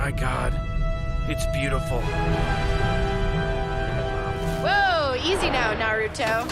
my god. It's beautiful. Whoa, easy now, Naruto.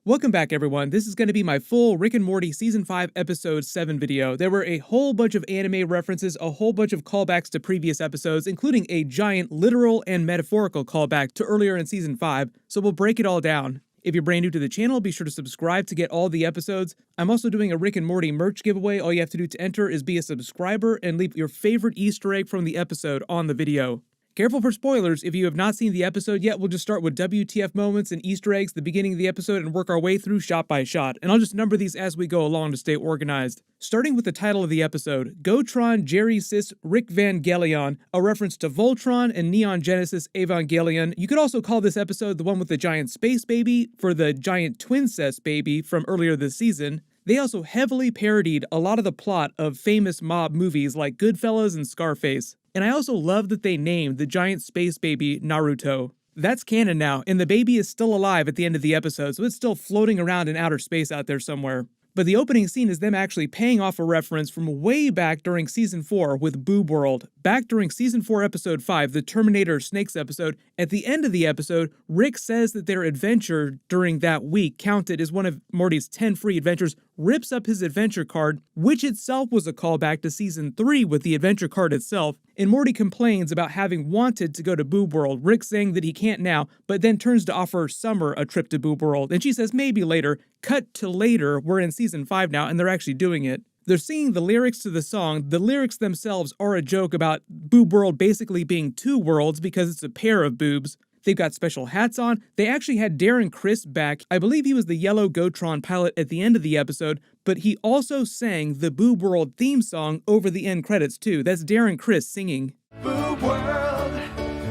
Welcome back, everyone. This is going to be my full Rick and Morty Season 5 Episode 7 video. There were a whole bunch of anime references, a whole bunch of callbacks to previous episodes, including a giant literal and metaphorical callback to earlier in Season 5, so we'll break it all down. If you're brand new to the channel, be sure to subscribe to get all the episodes. I'm also doing a Rick and Morty merch giveaway. All you have to do to enter is be a subscriber and leave your favorite Easter egg from the episode on the video. Careful for spoilers. If you have not seen the episode yet, we'll just start with WTF moments and Easter eggs at the beginning of the episode and work our way through shot by shot, and I'll just number these as we go along to stay organized. Starting with the title of the episode, Gotron Jerry Sis Rick Vangelion, a reference to Voltron and Neon Genesis Evangelion. You could also call this episode the one with the giant space baby for the giant twincest baby from earlier this season. They also heavily parodied a lot of the plot of famous mob movies like Goodfellas and Scarface. And I also love that they named the giant space baby Naruto. That's canon now, and the baby is still alive at the end of the episode, so it's still floating around in outer space out there somewhere. But the opening scene is them actually paying off a reference from way back during Season 4 with Boob World. Back during Season 4 Episode 5, the Terminator Snakes episode, at the end of the episode, Rick says that their adventure during that week counted as one of Morty's 10 free adventures, rips up his adventure card, which itself was a callback to Season 3 with the adventure card itself, and Morty complains about having wanted to go to Boob World, Rick saying that he can't now, but then turns to offer Summer a trip to Boob World, and she says maybe later. Cut to later, we're in Season 5 now, and they're actually doing it. They're singing the lyrics to the song. The lyrics themselves are a joke about Boob World basically being two worlds because it's a pair of boobs. They've got special hats on. They actually had Darren Criss back. I believe he was the yellow Gotron pilot at the end of the episode, but he also sang the Boob World theme song over the end credits too. That's Darren Criss singing. Boob World,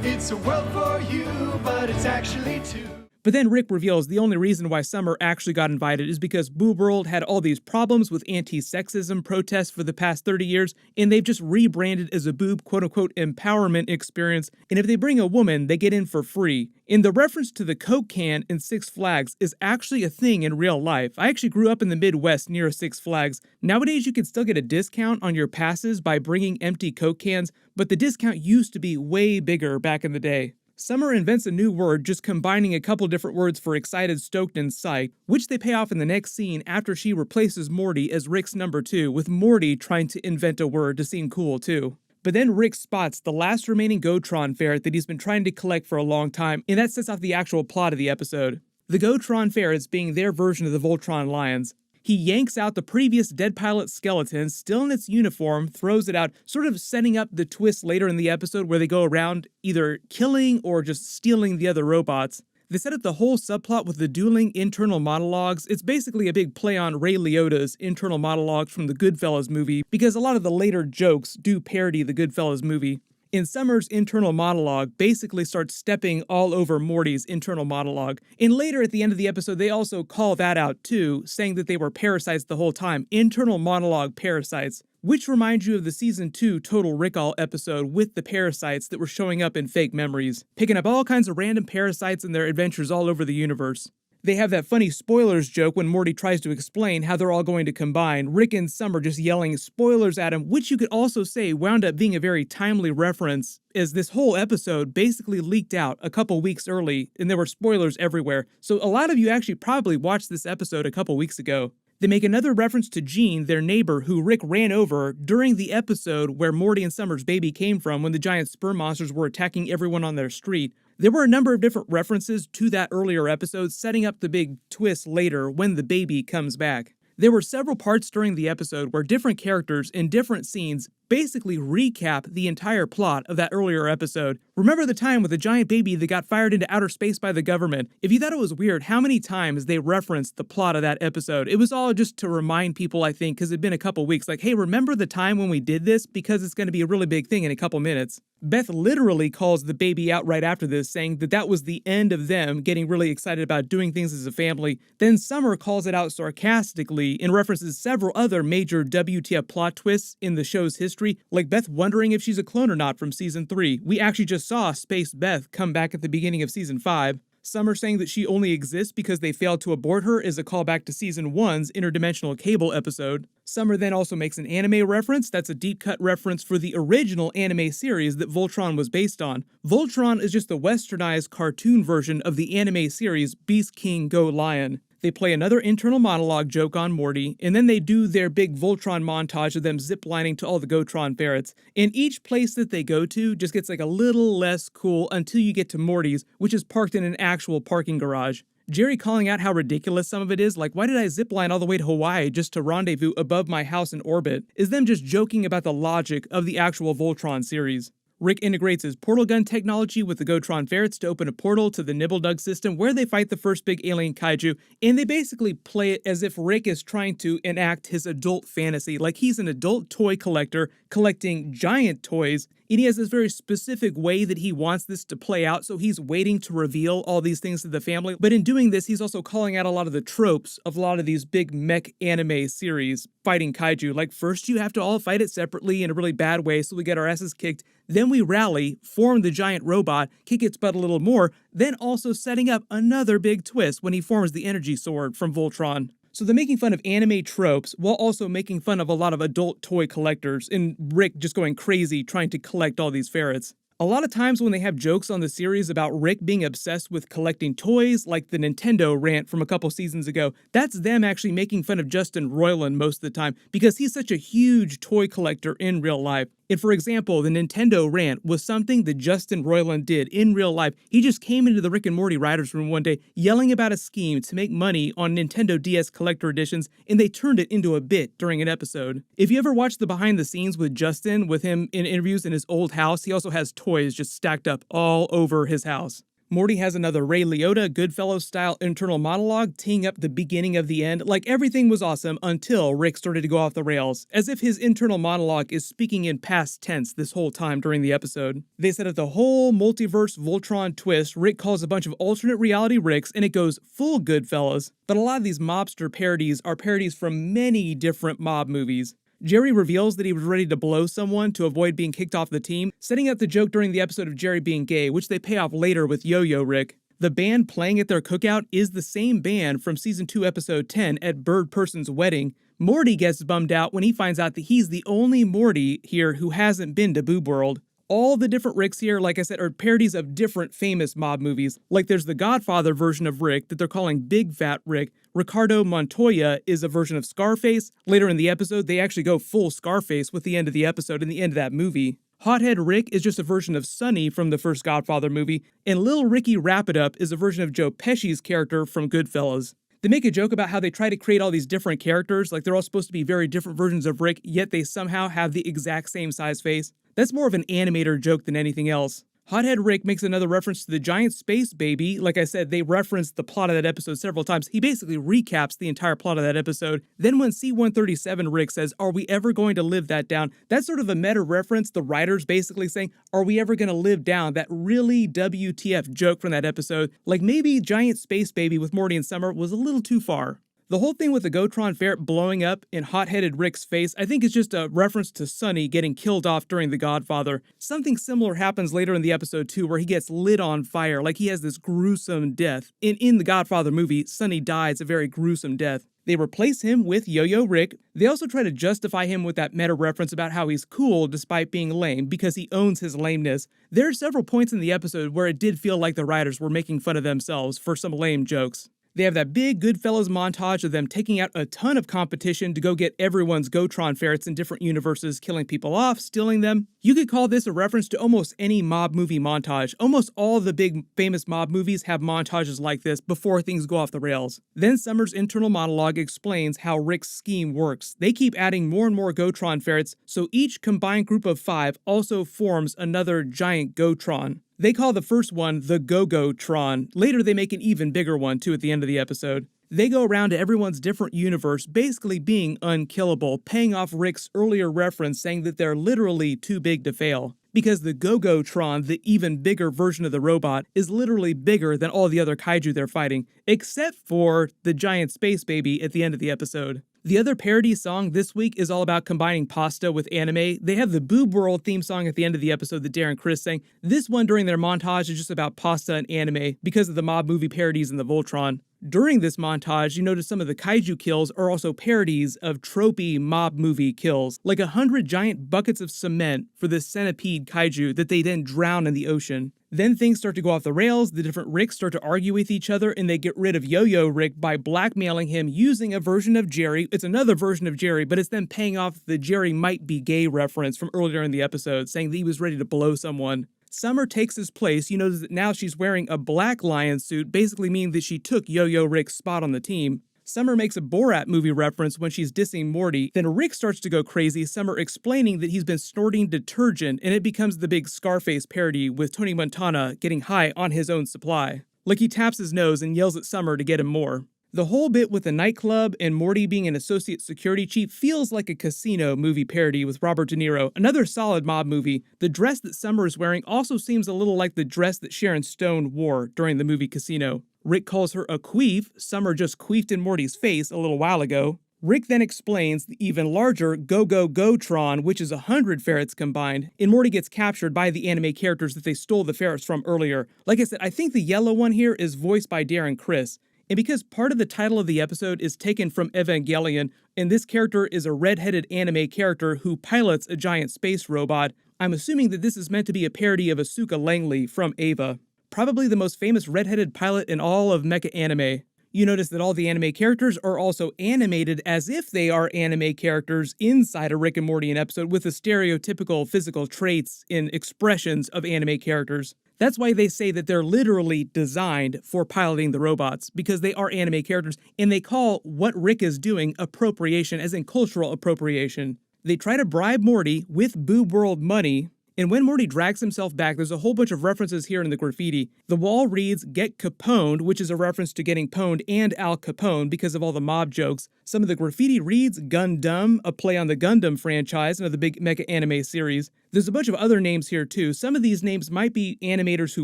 it's a world for you, but it's actually two. But then Rick reveals the only reason why Summer actually got invited is because Boob World had all these problems with anti-sexism protests for the past 30 years, and they've just rebranded as a boob quote-unquote empowerment experience, and if they bring a woman, they get in for free. And the reference to the Coke can in Six Flags is actually a thing in real life. I actually grew up in the Midwest near a Six Flags. Nowadays, you can still get a discount on your passes by bringing empty Coke cans, but the discount used to be way bigger back in the day. Summer invents a new word, just combining a couple different words for excited, stoked, and psyched, which they pay off in the next scene after she replaces Morty as Rick's number 2, with Morty trying to invent a word to seem cool too. But then Rick spots the last remaining Gotron ferret that he's been trying to collect for a long time, and that sets off the actual plot of the episode. The Gotron ferrets being their version of the Voltron lions. He yanks out the previous dead pilot's skeleton, still in its uniform, throws it out, sort of setting up the twist later in the episode where they go around either killing or just stealing the other robots. They set up the whole subplot with the dueling internal monologues. It's basically a big play on Ray Liotta's internal monologues from the Goodfellas movie, because a lot of the later jokes do parody the Goodfellas movie. In Summer's internal monologue basically starts stepping all over Morty's internal monologue. And later at the end of the episode, they also call that out too, saying that they were parasites the whole time. Internal monologue parasites. Which reminds you of the Season 2 Total Recall episode with the parasites that were showing up in fake memories, picking up all kinds of random parasites in their adventures all over the universe. They have that funny spoilers joke when Morty tries to explain how they're all going to combine, Rick and Summer just yelling spoilers at him, which you could also say wound up being a very timely reference, as this whole episode basically leaked out a couple weeks early, and there were spoilers everywhere, so a lot of you actually probably watched this episode a couple weeks ago. They make another reference to Gene, their neighbor, who Rick ran over during the episode where Morty and Summer's baby came from when the giant sperm monsters were attacking everyone on their street. There were a number of different references to that earlier episode, setting up the big twist later when the baby comes back. There were several parts during the episode where different characters in different scenes basically recap the entire plot of that earlier episode. Remember the time with the giant baby that got fired into outer space by the government? If you thought it was weird how many times they referenced the plot of that episode, it was all just to remind people, I think, because it'd been a couple weeks, like, hey, remember the time when we did this? Because it's going to be a really big thing in a couple minutes. Beth literally calls the baby out right after this, saying that that was the end of them getting really excited about doing things as a family. Then Summer calls it out sarcastically and references several other major WTF plot twists in the show's history, like Beth wondering if she's a clone or not from Season 3. We actually just saw Space Beth come back at the beginning of Season 5. Summer saying that she only exists because they failed to abort her is a callback to Season 1's Interdimensional Cable episode. Summer then also makes an anime reference. That's a deep cut reference for the original anime series that Voltron was based on. Voltron is just the westernized cartoon version of the anime series Beast King Go Lion. They play another internal monologue joke on Morty, and then they do their big Voltron montage of them ziplining to all the Gotron ferrets. And each place that they go to just gets like a little less cool until you get to Morty's, which is parked in an actual parking garage. Jerry calling out how ridiculous some of it is, like why did I zipline all the way to Hawaii just to rendezvous above my house in orbit, is them just joking about the logic of the actual Voltron series. Rick integrates his portal gun technology with the Gotron ferrets to open a portal to the Nibbledug system where they fight the first big alien kaiju, and they basically play it as if Rick is trying to enact his adult fantasy, like he's an adult toy collector collecting giant toys, and he has this very specific way that he wants this to play out, so he's waiting to reveal all these things to the family. But in doing this, he's also calling out a lot of the tropes of a lot of these big mech anime series fighting kaiju. Like, first you have to all fight it separately in a really bad way, so we get our asses kicked. Then we rally, form the giant robot, kick its butt a little more, then also setting up another big twist when he forms the energy sword from Voltron. So they're making fun of anime tropes while also making fun of a lot of adult toy collectors, and Rick just going crazy trying to collect all these ferrets. A lot of times when they have jokes on the series about Rick being obsessed with collecting toys, like the Nintendo rant from a couple seasons ago, that's them actually making fun of Justin Roiland most of the time because he's such a huge toy collector in real life. And for example, the Nintendo rant was something that Justin Roiland did in real life. He just came into the Rick and Morty writers' room one day yelling about a scheme to make money on Nintendo DS collector editions, and they turned it into a bit during an episode. If you ever watch the behind the scenes with Justin, with him in interviews in his old house, he also has toys just stacked up all over his house. Morty has another Ray Liotta, Goodfellas-style internal monologue teeing up the beginning of the end, like everything was awesome until Rick started to go off the rails, as if his internal monologue is speaking in past tense this whole time during the episode. They set up the whole multiverse Voltron twist. Rick calls a bunch of alternate reality Ricks, and it goes full Goodfellas. But a lot of these mobster parodies are parodies from many different mob movies. Jerry reveals that he was ready to blow someone to avoid being kicked off the team, setting up the joke during the episode of Jerry being gay, which they pay off later with Yo-Yo Rick. The band playing at their cookout is the same band from Season 2, Episode 10 at Bird Person's wedding. Morty gets bummed out when he finds out that he's the only Morty here who hasn't been to Boob World. All the different Ricks here, like I said, are parodies of different famous mob movies. Like there's the Godfather version of Rick that they're calling Big Fat Rick. Ricardo Montoya is a version of Scarface. Later in the episode, they actually go full Scarface with the end of the episode and the end of that movie. Hothead Rick is just a version of Sonny from the first Godfather movie. And Lil Ricky Wrap It Up is a version of Joe Pesci's character from Goodfellas. They make a joke about how they try to create all these different characters, like they're all supposed to be very different versions of Rick, yet they somehow have the exact same size face. That's more of an animator joke than anything else. Hothead Rick makes another reference to the giant space baby. Like I said, they referenced the plot of that episode several times. He basically recaps the entire plot of that episode. Then when C-137 Rick says, "Are we ever going to live that down?" That's sort of a meta reference. The writers basically saying, "Are we ever going to live down that really WTF joke from that episode?" Like maybe giant space baby with Morty and Summer was a little too far. The whole thing with the Gotron ferret blowing up in hot-headed Rick's face, I think is just a reference to Sonny getting killed off during The Godfather. Something similar happens later in the episode too, where he gets lit on fire, like he has this gruesome death. In The Godfather movie, Sonny dies a very gruesome death. They replace him with Yo-Yo Rick. They also try to justify him with that meta reference about how he's cool despite being lame, because he owns his lameness. There are several points in the episode where it did feel like the writers were making fun of themselves for some lame jokes. They have that big Goodfellas montage of them taking out a ton of competition to go get everyone's Gotron ferrets in different universes, killing people off, stealing them. You could call this a reference to almost any mob movie montage. Almost all the big famous mob movies have montages like this before things go off the rails. Then Summer's internal monologue explains how Rick's scheme works. They keep adding more and more Gotron ferrets, so each combined group of 5 also forms another giant Gotron. They call the first one the Go-Go-Tron. Later they make an even bigger one too at the end of the episode. They go around to everyone's different universe, basically being unkillable, paying off Rick's earlier reference saying that they're literally too big to fail. Because the Go-Go-Tron, the even bigger version of the robot, is literally bigger than all the other kaiju they're fighting, except for the giant space baby at the end of the episode. The other parody song this week is all about combining pasta with anime. They have the Boob World theme song at the end of the episode that Darren Criss sang. This one during their montage is just about pasta and anime because of the mob movie parodies in the Voltron. During this montage, you notice some of the kaiju kills are also parodies of tropey mob movie kills, like 100 giant buckets of cement for this centipede kaiju that they then drown in the ocean. Then things start to go off the rails, the different Ricks start to argue with each other, and they get rid of Yo-Yo Rick by blackmailing him using a version of Jerry. It's another version of Jerry, but it's them paying off the Jerry might be gay reference from earlier in the episode, saying that he was ready to blow someone. Summer takes his place. You notice that now she's wearing a black lion suit, basically meaning that she took Yo-Yo Rick's spot on the team. Summer makes a Borat movie reference when she's dissing Morty. Then Rick starts to go crazy, Summer explaining that he's been snorting detergent, and it becomes the big Scarface parody with Tony Montana getting high on his own supply. Like he taps his nose and yells at Summer to get him more. The whole bit with the nightclub and Morty being an associate security chief feels like a Casino movie parody with Robert De Niro, another solid mob movie. The dress that Summer is wearing also seems a little like the dress that Sharon Stone wore during the movie Casino. Rick calls her a queef. Summer just queefed in Morty's face a little while ago. Rick then explains the even larger Go-Go-Go-Tron, which is 100 ferrets combined, and Morty gets captured by the anime characters that they stole the ferrets from earlier. Like I said, I think the yellow one here is voiced by Darren Criss. And because part of the title of the episode is taken from Evangelion, and this character is a red-headed anime character who pilots a giant space robot, I'm assuming that this is meant to be a parody of Asuka Langley from Eva. Probably the most famous red-headed pilot in all of mecha anime. You notice that all the anime characters are also animated as if they are anime characters inside a Rick and Morty episode with the stereotypical physical traits and expressions of anime characters. That's why they say that they're literally designed for piloting the robots, because they are anime characters, and they call what Rick is doing appropriation, as in cultural appropriation. They try to bribe Morty with Boob World money, and when Morty drags himself back, there's a whole bunch of references here in the graffiti. The wall reads, "Get Caponed," which is a reference to getting pwned and Al Capone because of all the mob jokes. Some of the graffiti reads, "Gundam," a play on the Gundam franchise, another big mecha anime series. There's a bunch of other names here too. Some of these names might be animators who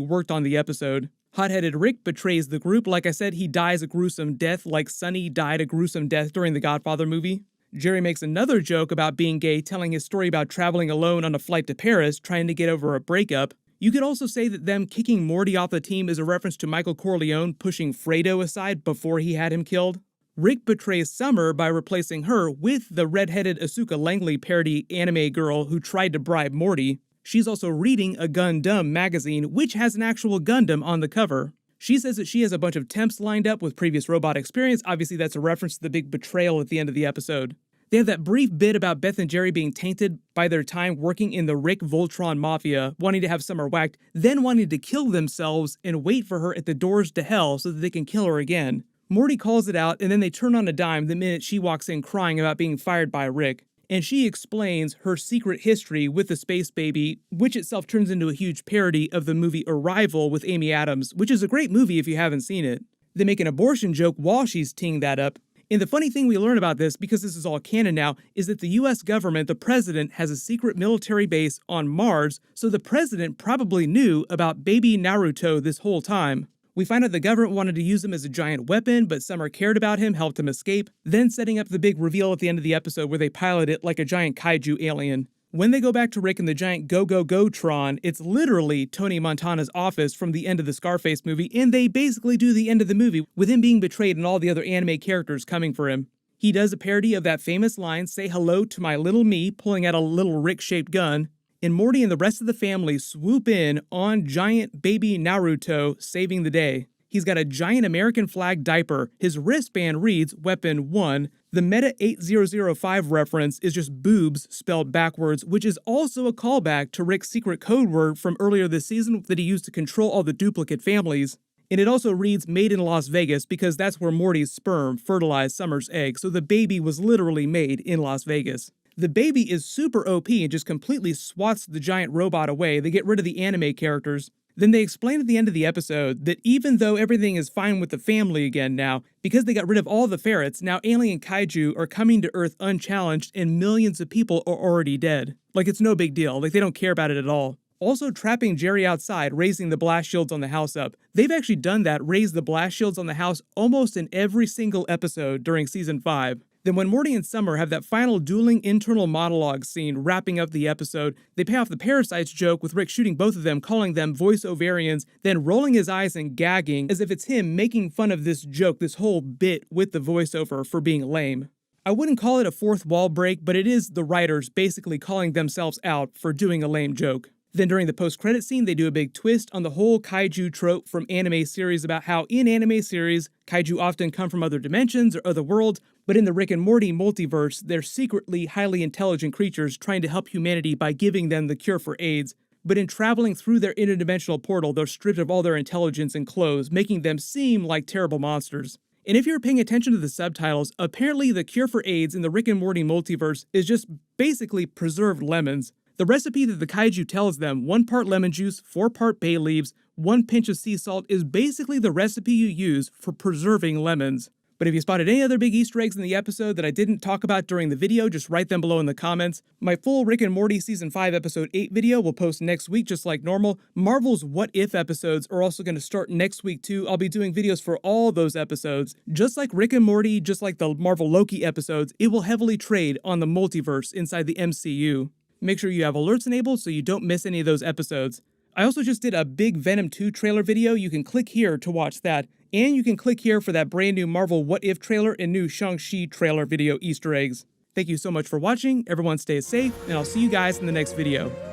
worked on the episode. Hot-headed Rick betrays the group. Like I said, he dies a gruesome death like Sonny died a gruesome death during the Godfather movie. Jerry makes another joke about being gay, telling his story about traveling alone on a flight to Paris, trying to get over a breakup. You could also say that them kicking Morty off the team is a reference to Michael Corleone pushing Fredo aside before he had him killed. Rick betrays Summer by replacing her with the red-headed Asuka Langley parody anime girl who tried to bribe Morty. She's also reading a Gundam magazine, which has an actual Gundam on the cover. She says that she has a bunch of temps lined up with previous robot experience. Obviously, that's a reference to the big betrayal at the end of the episode. They have that brief bit about Beth and Jerry being tainted by their time working in the Rick Voltron Mafia, wanting to have Summer whacked, then wanting to kill themselves and wait for her at the doors to hell so that they can kill her again. Morty calls it out, and then they turn on a dime the minute she walks in crying about being fired by Rick. And she explains her secret history with the space baby, which itself turns into a huge parody of the movie Arrival with Amy Adams, which is a great movie if you haven't seen it. They make an abortion joke while she's teeing that up. And the funny thing we learn about this, because this is all canon now, is that the US government, the president, has a secret military base on Mars, so the president probably knew about baby Naruto this whole time. We find out the government wanted to use him as a giant weapon, but Summer cared about him, helped him escape, then setting up the big reveal at the end of the episode where they pilot it like a giant kaiju alien. When they go back to Rick and the giant Go-Go-Go-Tron, it's literally Tony Montana's office from the end of the Scarface movie, and they basically do the end of the movie with him being betrayed and all the other anime characters coming for him. He does a parody of that famous line, "Say hello to my little me," pulling out a little Rick-shaped gun, and Morty and the rest of the family swoop in on giant baby Naruto, saving the day. He's got a giant American flag diaper. His wristband reads Weapon 1. The Meta 8005 reference is just boobs spelled backwards, which is also a callback to Rick's secret code word from earlier this season that he used to control all the duplicate families. And it also reads Made in Las Vegas because that's where Morty's sperm fertilized Summer's egg, so the baby was literally made in Las Vegas. The baby is super OP and just completely swats the giant robot away. They get rid of the anime characters. Then they explain at the end of the episode that even though everything is fine with the family again now, because they got rid of all the ferrets, now alien kaiju are coming to Earth unchallenged and millions of people are already dead. Like it's no big deal, like they don't care about it at all. Also trapping Jerry outside, raising the blast shields on the house up. They've actually done that, raised the blast shields on the house almost in every single episode during season 5. Then when Morty and Summer have that final dueling internal monologue scene wrapping up the episode, they pay off the parasites joke with Rick shooting both of them, calling them voice ovarians, then rolling his eyes and gagging as if it's him making fun of this joke, this whole bit with the voiceover for being lame. I wouldn't call it a fourth wall break, but it is the writers basically calling themselves out for doing a lame joke. Then during the post-credit scene, they do a big twist on the whole kaiju trope from anime series about how in anime series, kaiju often come from other dimensions or other worlds, but in the Rick and Morty multiverse, they're secretly highly intelligent creatures trying to help humanity by giving them the cure for AIDS. But in traveling through their interdimensional portal, they're stripped of all their intelligence and clothes, making them seem like terrible monsters. And if you're paying attention to the subtitles, apparently the cure for AIDS in the Rick and Morty multiverse is just basically preserved lemons. The recipe that the kaiju tells them, 1 part lemon juice, 4 part bay leaves, 1 pinch of sea salt, is basically the recipe you use for preserving lemons. But if you spotted any other big Easter eggs in the episode that I didn't talk about during the video, just write them below in the comments. My full Rick and Morty Season 5 Episode 8 video will post next week just like normal. Marvel's What If episodes are also going to start next week too. I'll be doing videos for all those episodes. Just like Rick and Morty, just like the Marvel Loki episodes, it will heavily trade on the multiverse inside the MCU. Make sure you have alerts enabled so you don't miss any of those episodes. I also just did a big Venom 2 trailer video. You can click here to watch that. And you can click here for that brand new Marvel What If trailer and new Shang-Chi trailer video Easter eggs. Thank you so much for watching. Everyone stay safe, and I'll see you guys in the next video.